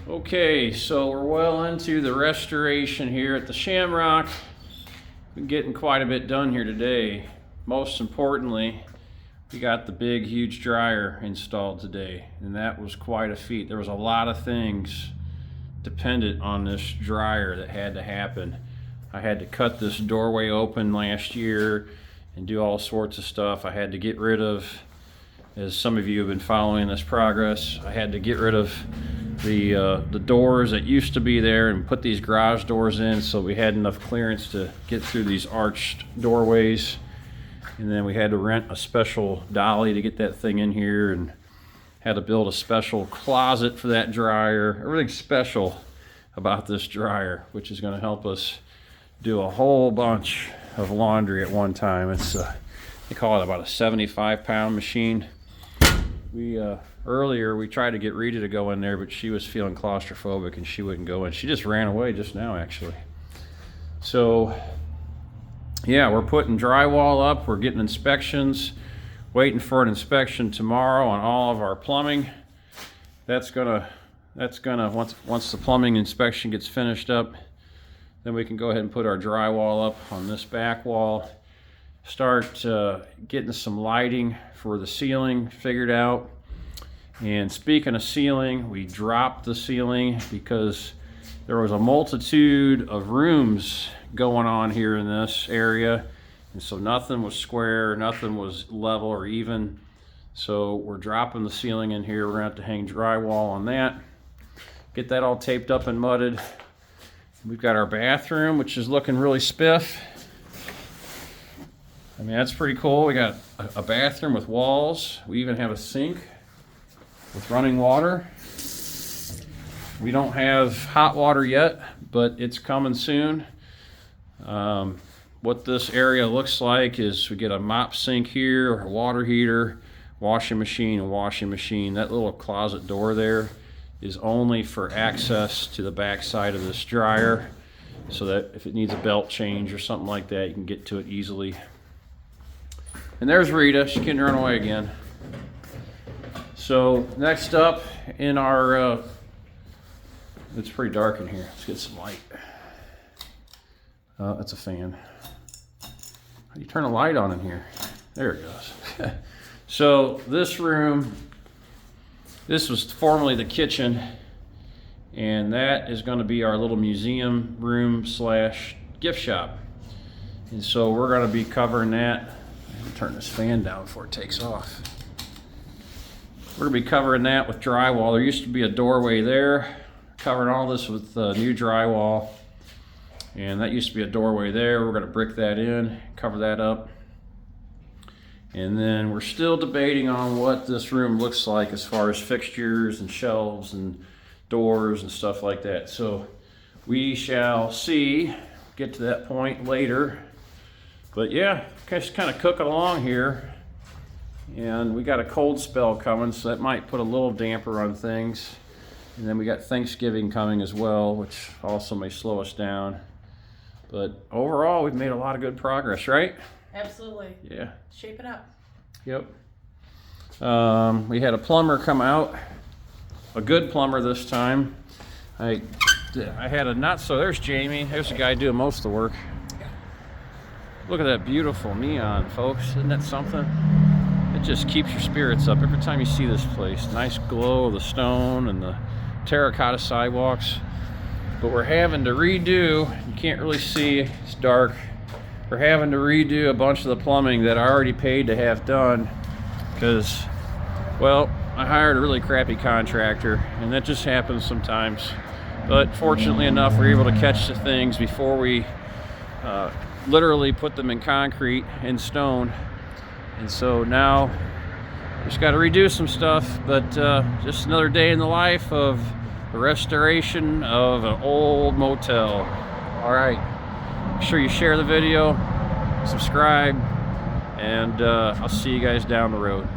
Okay, so we're well into the restoration here at the Shamrock. Been getting quite a bit done here today. Most importantly, we got the big, huge dryer installed today, and that was quite a feat. There was a lot of things dependent on this dryer that had to happen. I had to cut this doorway open last year and do all sorts of stuff. I had to get rid of, as some of you have been following this progress, I had to get rid of the doors that used to be there and put these garage doors in so we had enough clearance to get through these arched doorways. And then we had to rent a special dolly to get that thing in here, and had to build a special closet for that dryer. Everything's special about this dryer, which is going to help us do a whole bunch of laundry at one time. It's they call it about a 75-pound machine. Earlier we tried to get Rita to go in there, but she was feeling claustrophobic and she wouldn't go in. She just ran away just now, actually. So yeah, we're putting drywall up. We're getting inspections, waiting for an inspection tomorrow on all of our plumbing. That's gonna once the plumbing inspection gets finished up, then we can go ahead and put our drywall up on this back wall. Start getting some lighting for the ceiling figured out. And speaking of ceiling, we dropped the ceiling because there was a multitude of rooms going on here in this area, and so nothing was square, nothing was level or even. So we're dropping the ceiling in here. We're gonna have to hang drywall on that, get that all taped up and mudded. We've got our bathroom, which is looking really spiff. I mean, that's pretty cool. We got a bathroom with walls. We even have a sink with running water. We don't have hot water yet, but it's coming soon. What this area looks like is we get a mop sink here, a water heater, washing machine, and washing machine. That little closet door there is only for access to the back side of this dryer, so that if it needs a belt change or something like that, you can get to it easily. And there's Rita. She can run away again. So next up in our, it's pretty dark in here. Let's get some light. That's a fan. How do you turn a light on in here? There it goes. So this room, this was formerly the kitchen, and that is going to be our little museum room slash gift shop. And so we're going to be covering that. I'm going to turn this fan down before it takes off. We're going to be covering that with drywall. There used to be a doorway there. Covering all this with new drywall. And that used to be a doorway there. We're going to brick that in, cover that up. And then we're still debating on what this room looks like as far as fixtures and shelves and doors and stuff like that. So we shall see, get to that point later. But yeah, just kind of cooking along here. And we got a cold spell coming, so that might put a little damper on things. And then we got Thanksgiving coming as well, which also may slow us down. But overall, we've made a lot of good progress, right? Absolutely. Yeah. Shaping up. Yep. We had a plumber come out, a good plumber this time. I had a not so, there's Jamie. There's the guy doing most of the work. Look at that beautiful neon, folks. Isn't that something? It just keeps your spirits up every time you see this place. Nice glow of the stone and the terracotta sidewalks. But we're having to redo, you can't really see, it's dark. We're having to redo a bunch of the plumbing that I already paid to have done because, well, I hired a really crappy contractor, and that just happens sometimes. But fortunately enough, we're able to catch the things before we literally put them in concrete and stone. And so now we just got to redo some stuff, but just another day in the life of the restoration of an old motel. All right, make sure you share the video, subscribe, and I'll see you guys down the road.